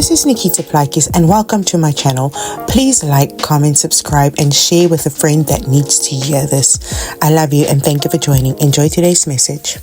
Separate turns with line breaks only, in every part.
This is Nikita Plakis and welcome to my channel. Please like, comment, subscribe and share with a friend that needs to hear this. I love you and thank you for joining. Enjoy today's message.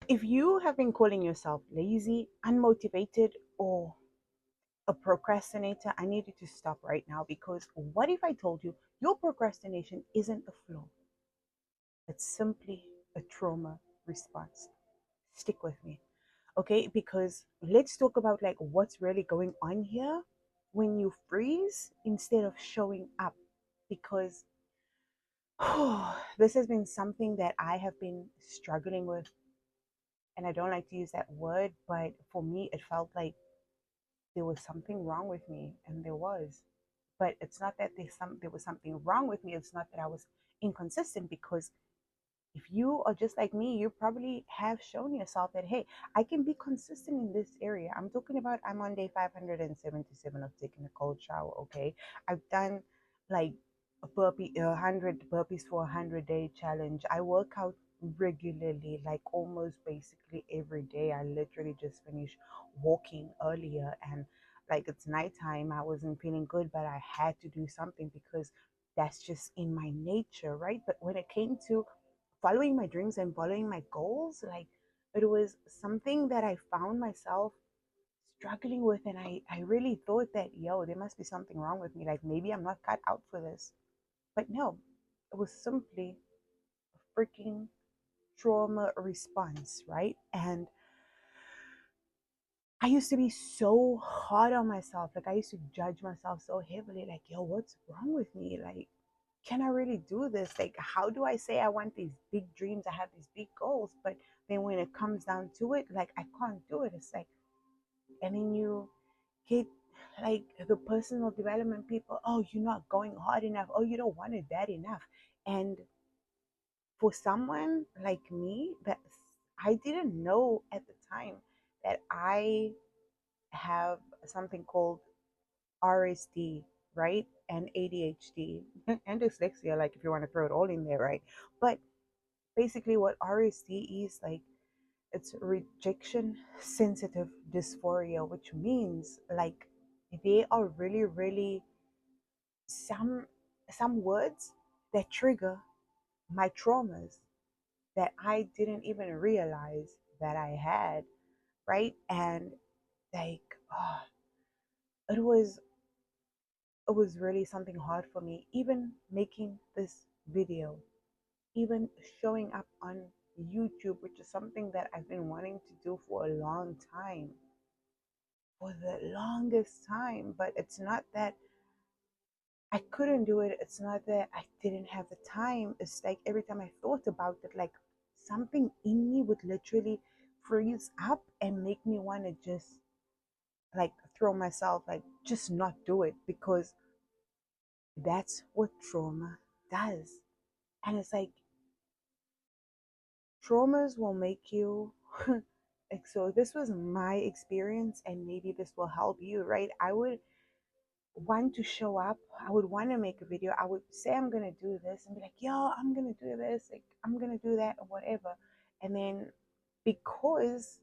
If you have been calling yourself lazy, unmotivated, or a procrastinator, I need you to stop right now, because what if I told you your procrastination isn't a flaw? It's simply a trauma response. Stick with me, okay? Because let's talk about like what's really going on here when you freeze instead of showing up. Because this has been something that I have been struggling with, and I don't like to use that word, but for me, it felt like there was something wrong with me, and there was. But it's not that there was something wrong with me. It's not that I was inconsistent, because if you are just like me, you probably have shown yourself that, hey, I can be consistent in this area. I'm talking about I'm on day 577 of taking a cold shower. Okay, I've done like a 100 burpees for 100-day challenge. I work out regularly, like almost basically every day. I literally just finished walking earlier, and like it's nighttime. I wasn't feeling good, but I had to do something because that's just in my nature, right? But when it came to following my dreams and following my goals, like it was something that I found myself struggling with. And I really thought that, yo, there must be something wrong with me. Like maybe I'm not cut out for this. But no, it was simply a freaking trauma response, right? And I used to be so hard on myself. Like I used to judge myself so heavily, like, yo, what's wrong with me? Like, can I really do this? Like, how do I say I want these big dreams? I have these big goals, but then when it comes down to it, like, I can't do it. It's like, and then you get like the personal development people, oh, you're not going hard enough. Oh, you don't want it bad enough. And for someone like me, that I didn't know at the time that I have something called RSD, right? And ADHD and dyslexia, like if you want to throw it all in there, right? But basically, what RSD is like, it's rejection sensitive dysphoria, which means like they are really, really some words that trigger my traumas that I didn't even realize that I had, right? And like, oh, it was really something hard for me, even making this video, even showing up on YouTube, which is something that I've been wanting to do for a long time, for the longest time. But it's not that I couldn't do it, it's not that I didn't have the time. It's like every time I thought about it, like something in me would literally freeze up and make me want to just like throw myself, like just not do it, because that's what trauma does. And it's like traumas will make you like, so this was my experience, and maybe this will help you, right? I would want to show up, I would want to make a video, I would say I'm gonna do this and be like, yo, I'm gonna do this, like I'm gonna do that or whatever. And then because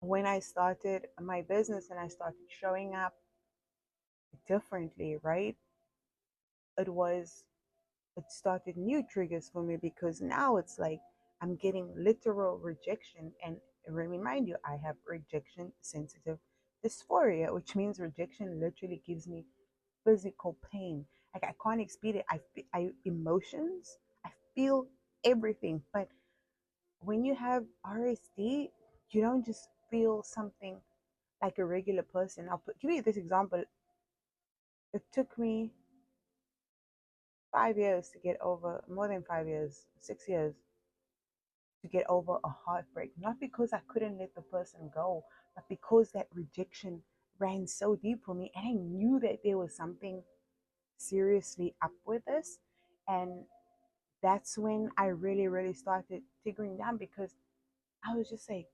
when I started my business and I started showing up differently, right, it was it started new triggers for me, because now it's like I'm getting literal rejection. And remind you, I have rejection sensitive dysphoria, which means rejection literally gives me physical pain. Like I can't explain it. I emotions, I feel everything. But when you have RSD, you don't just feel something like a regular person. Give you this example. It took me 5 years to get over, more than 5 years, 6 years to get over a heartbreak. Not because I couldn't let the person go, but because that rejection ran so deep for me. And I knew that there was something seriously up with this. And that's when I really, really started figuring down, because I was just like,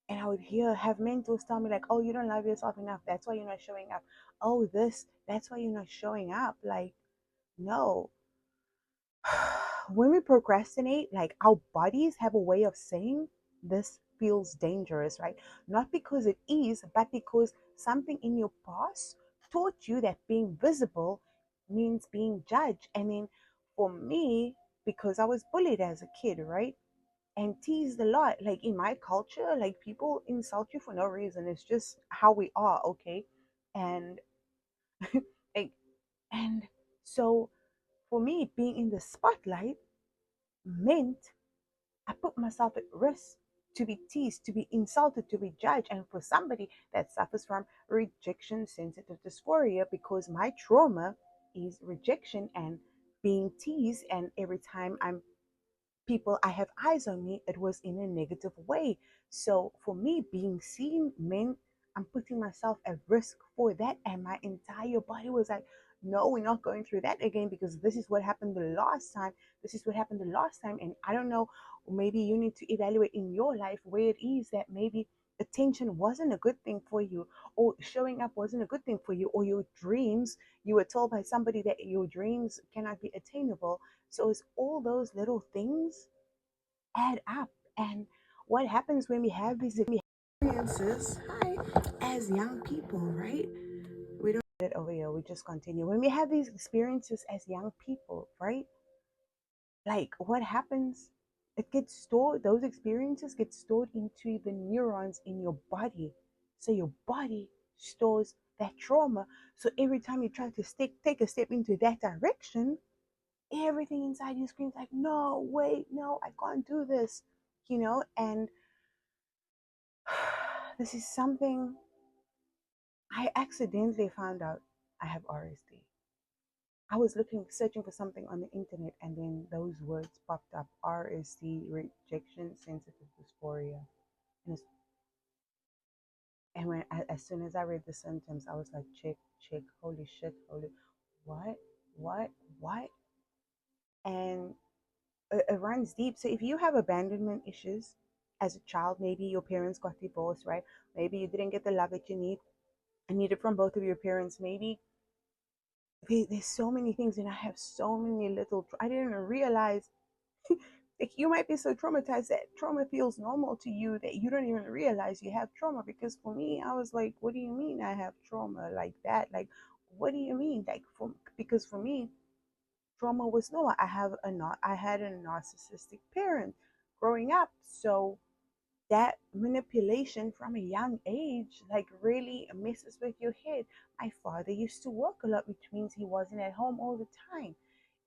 and I would have mentors tell me, like, oh, you don't love yourself enough. That's why you're not showing up. Oh, that's why you're not showing up. Like, no. When we procrastinate, like our bodies have a way of saying this feels dangerous, right? Not because it is, but because something in your past taught you that being visible means being judged. And then for me, because I was bullied as a kid, right? And teased a lot. Like in my culture, like people insult you for no reason. It's just how we are, okay? And like, and so for me, being in the spotlight meant I put myself at risk to be teased, to be insulted, to be judged. And for somebody that suffers from rejection sensitive dysphoria, because my trauma is rejection and being teased, and every time I'm people I have eyes on me, it was in a negative way. So for me, being seen meant I'm putting myself at risk for that. And my entire body was like, no, we're not going through that again, because this is what happened the last time. This is what happened the last time. And I don't know, maybe you need to evaluate in your life where it is that maybe attention wasn't a good thing for you, or showing up wasn't a good thing for you, or your dreams, you were told by somebody that your dreams cannot be attainable. So it's all those little things add up. And what happens when we have these experiences, hi, as young people, right? We don't get it over here, we just continue. When we have these experiences as young people, right? Like what happens? It gets stored, those experiences get stored into the neurons in your body. So your body stores that trauma. So every time you try to take a step into that direction, everything inside you screams like, no, wait, no, I can't do this, and this is something I accidentally found out. I have RSD. I was searching for something on the internet, and then those words popped up: RSD, rejection sensitive dysphoria. And as soon as I read the symptoms, I was like, check, holy shit, holy, what, what, what? And it runs deep. So if you have abandonment issues as a child, maybe your parents got divorced, right? Maybe you didn't get the love that you needed from both of your parents. Maybe there's so many things, and I have so many I didn't even realize. Like you might be so traumatized that trauma feels normal to you that you don't even realize you have trauma. Because for me, I was like, what do you mean I have trauma like that? Like, what do you mean? Because for me, trauma was no, I had a narcissistic parent growing up. So that manipulation from a young age like really messes with your head. My father used to work a lot, which means he wasn't at home all the time.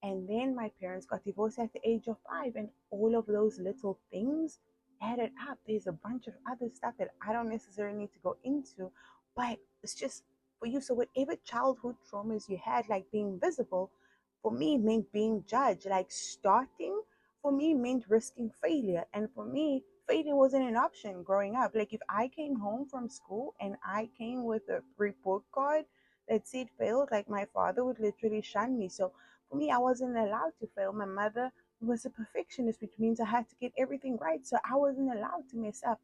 And then my parents got divorced at the age of 5, and all of those little things added up. There's a bunch of other stuff that I don't necessarily need to go into, but it's just for you. So, whatever childhood traumas you had, like being visible, for me meant being judged. Like starting for me meant risking failure. And for me, failure wasn't an option growing up. Like if I came home from school and I came with a report card that said failed, like my father would literally shun me. So for me, I wasn't allowed to fail. My mother was a perfectionist, which means I had to get everything right. So I wasn't allowed to mess up.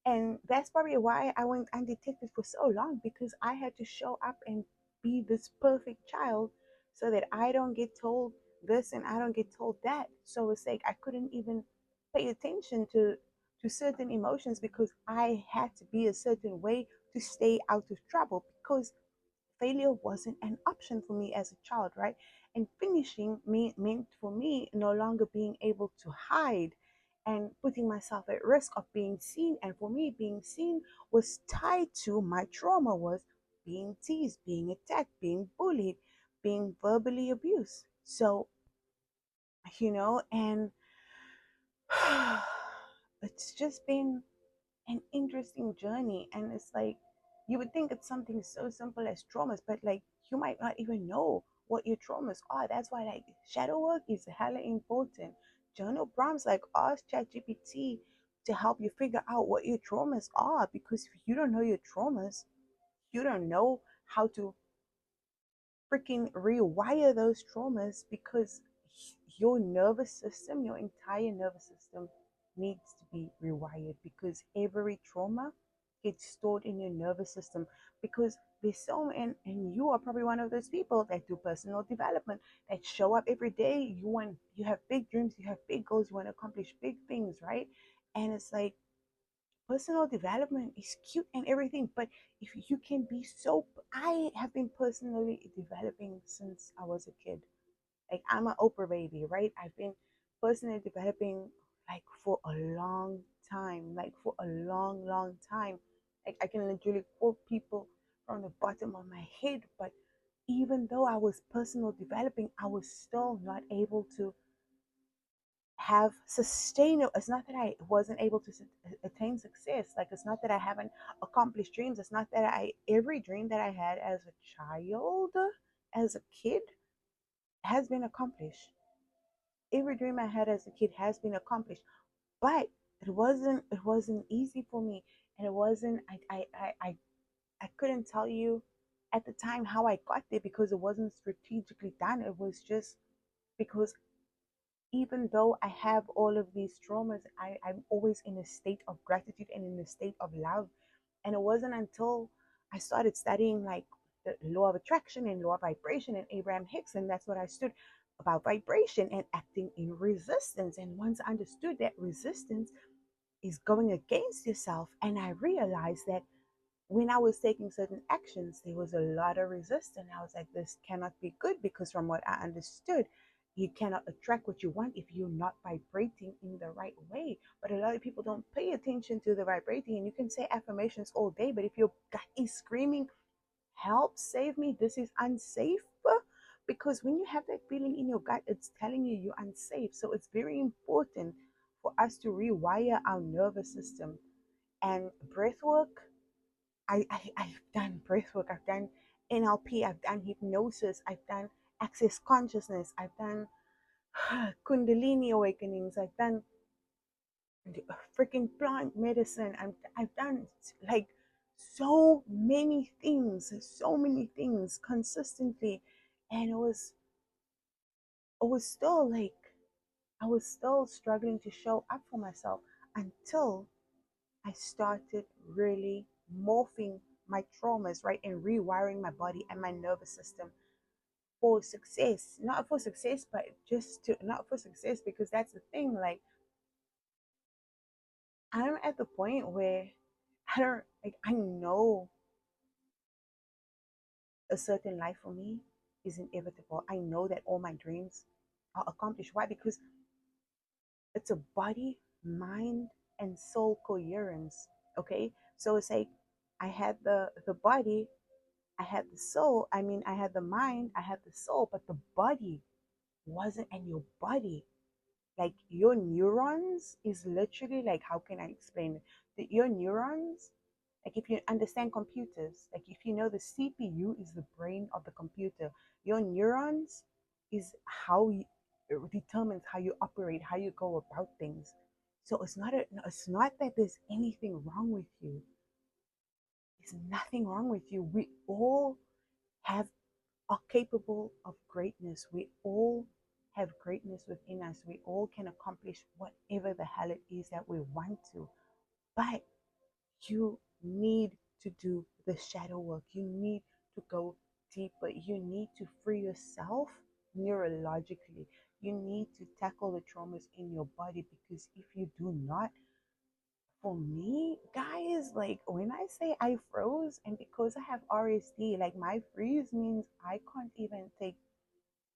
And that's probably why I went undetected for so long, because I had to show up and be this perfect child so that I don't get told this and I don't get told that. So it's like I couldn't even pay attention to certain emotions because I had to be a certain way to stay out of trouble, because failure wasn't an option for me as a child, right? And finishing meant for me no longer being able to hide and putting myself at risk of being seen. And for me, being seen was tied to my trauma, was being teased, being attacked, being bullied, being verbally abused. So, and it's just been an interesting journey. And it's like you would think it's something so simple as traumas, but like you might not even know what your traumas are. That's why like shadow work is hella important. Journal prompts, like ask ChatGPT to help you figure out what your traumas are, because if you don't know your traumas, you don't know how to freaking rewire those traumas, because your nervous system, your entire nervous system needs to be rewired, because every trauma gets stored in your nervous system. Because there's and you are probably one of those people that do personal development, that show up every day. You have big dreams, you have big goals, you want to accomplish big things, right? And it's like personal development is cute and everything, but if you can be so, I have been personally developing since I was a kid. Like I'm an Oprah baby, right? I've been personally developing like for a long time, like for a long, long time. Like I can literally quote people from the bottom of my head, but even though I was personal developing, I was still not able to have sustainable. It's not that I wasn't able to attain success. Like it's not that I haven't accomplished dreams. It's not that I every dream that I had as a child, as a kid, has been accomplished. Every dream I had as a kid has been accomplished, but it wasn't easy for me, and it wasn't. I couldn't tell you at the time how I got there because it wasn't strategically done. It was just because even though I have all of these traumas, I'm always in a state of gratitude and in a state of love. And it wasn't until I started studying like the law of attraction and law of vibration and Abraham Hicks, and that's what I stood about vibration and acting in resistance. And once I understood that resistance is going against yourself, and I realized that when I was taking certain actions, there was a lot of resistance. I was like, this cannot be good because from what I understood, you cannot attract what you want if you're not vibrating in the right way. But a lot of people don't pay attention to the vibrating, and you can say affirmations all day, but if your gut is screaming, help, save me, this is unsafe. Because when you have that feeling in your gut, it's telling you you're unsafe. So it's very important for us to rewire our nervous system. And breath work, I've done breath work, I've done NLP, I've done hypnosis, I've done access consciousness, I've done Kundalini awakenings, I've done freaking plant medicine, I've done like so many things consistently. And it was still like, I was still struggling to show up for myself until I started really morphing my traumas, right, and rewiring my body and my nervous system for success. Not for success, but just to, not for success, because that's the thing. Like, I'm at the point where I don't, like, I know a certain life for me is inevitable. I know that all my dreams are accomplished. Why? Because it's a body, mind, and soul coherence. Okay. So it's like I had the body, I had the soul, I mean, I had the mind, I had the soul, but the body wasn't. And your body, like your neurons, is literally like, how can I explain it? That your neurons, like if you understand computers, like if you know the CPU is the brain of the computer, your neurons is how you, it determines how you operate, how you go about things. So it's not that there's anything wrong with you. There's nothing wrong with you. We all have are capable of greatness. We all have greatness within us. We all can accomplish whatever the hell it is that we want to. But you need to do the shadow work. You need to go deeper. You need to free yourself neurologically. You need to tackle the traumas in your body, because if you do not, for me, guys, like when I say I froze, and because I have RSD, like my freeze means I can't even take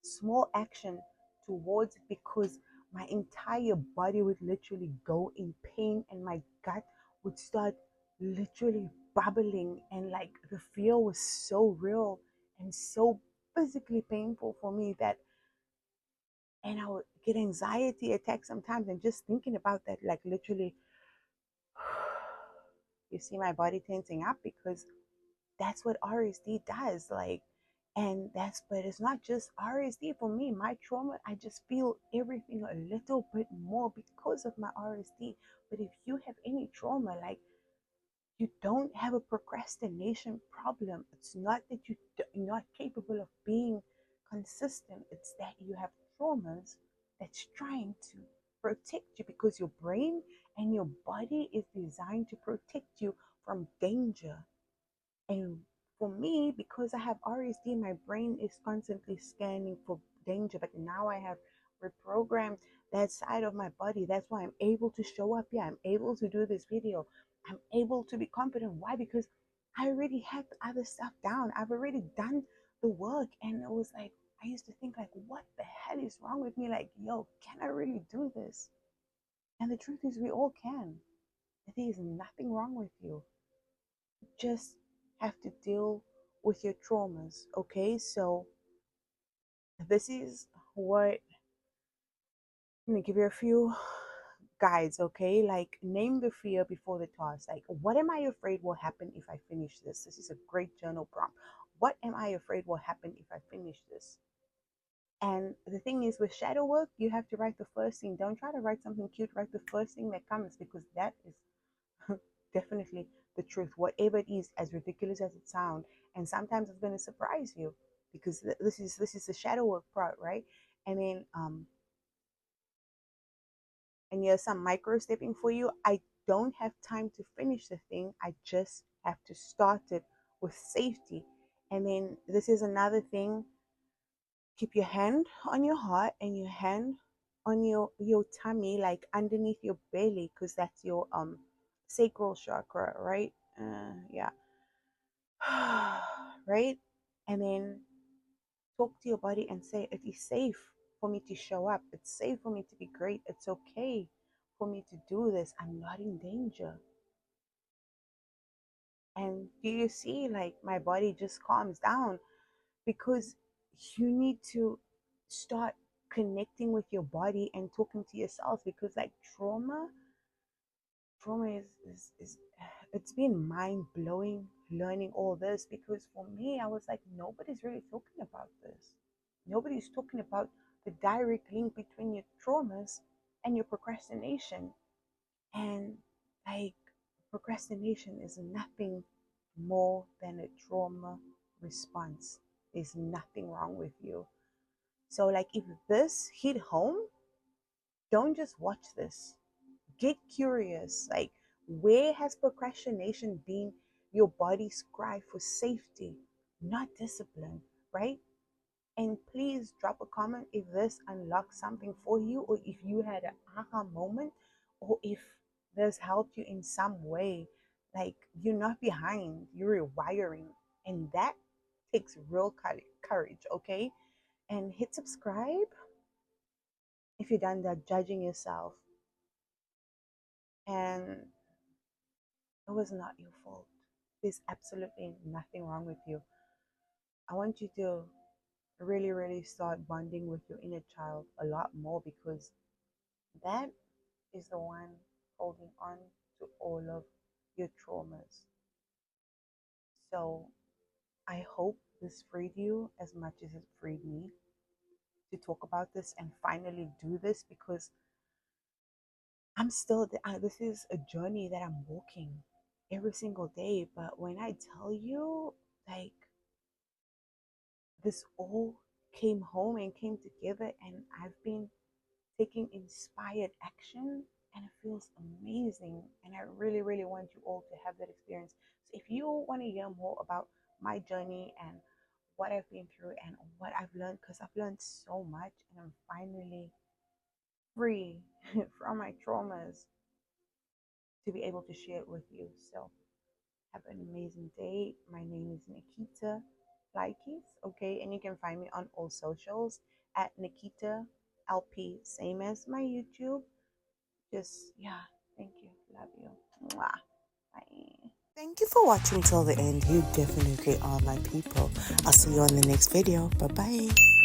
small action towards it, because my entire body would literally go in pain, and my gut would start literally bubbling, and like the fear was so real and so physically painful for me that, and I would get anxiety attacks sometimes, and just thinking about that, like literally you see my body tensing up, because that's what RSD does. Like, and that's, but it's not just RSD for me. My trauma, I just feel everything a little bit more because of my RSD. But if you have any trauma, like you don't have a procrastination problem. It's not that you're not capable of being consistent. It's that you have traumas that's trying to protect you, because your brain and your body is designed to protect you from danger. And for me, because I have RSD, my brain is constantly scanning for danger. But now I have reprogrammed that side of my body. That's why I'm able to show up here. I'm able to do this video. I'm able to be confident. Why? Because I already had the other stuff down. I've already done the work. And it was like, I used to think like, what the hell is wrong with me? Like, yo, can I really do this? And the truth is we all can. There is nothing wrong with you. You just have to deal with your traumas. Okay. So this is what I'm gonna give you a few guides, okay? Like, name the fear before the task. Like, what am I afraid will happen if I finish this? This is a great journal prompt. What am I afraid will happen if I finish this? And the thing is, with shadow work, you have to write the first thing. Don't try to write something cute. Write the first thing that comes, because that is definitely the truth. Whatever it is, as ridiculous as it sounds, and sometimes it's going to surprise you, because this is the shadow work part, right? And then and here's some micro stepping for you. I don't have time to finish the thing. I just have to start it with safety. And then this is another thing. Keep your hand on your heart and your hand on your tummy, like underneath your belly, because that's your sacral chakra, right? Yeah. Right? And then talk to your body and say, it is safe for me to show up. It's safe for me to be great. It's okay for me to do this. I'm not in danger. And do you see, like, my body just calms down, because you need to start connecting with your body and talking to yourself, because like trauma is it's been mind blowing learning all this, because for me I was like, nobody's really talking about this. Nobody's talking about the direct link between your traumas and your procrastination. And like, procrastination is nothing more than a trauma response. There's nothing wrong with you. So like, if this hit home, don't just watch this. Get curious. Like, where has procrastination been your body's cry for safety, not discipline, right? And please drop a comment if this unlocks something for you, or if you had an aha moment, or if this helped you in some way. Like, you're not behind, you're rewiring. And that takes real courage, okay? And hit subscribe if you're done that judging yourself. And it was not your fault. There's absolutely nothing wrong with you. I want you to really, really start bonding with your inner child a lot more, because that is the one holding on to all of your traumas. So I hope this freed you as much as it freed me to talk about this and finally do this, because I'm still, this is a journey that I'm walking every single day. But when I tell you, like, this all came home and came together, and I've been taking inspired action, and it feels amazing. And I really, really want you all to have that experience. So if you want to hear more about my journey and what I've been through and what I've learned, because I've learned so much, and I'm finally free from my traumas to be able to share it with you. So have an amazing day. My name is Nikita Likes, okay? And you can find me on all socials at Nikita LP, same as my YouTube. Just, yeah, thank you. Love you. Mwah. Bye.
Thank you for watching till the end. You definitely are my people. I'll see you on the next video. Bye bye.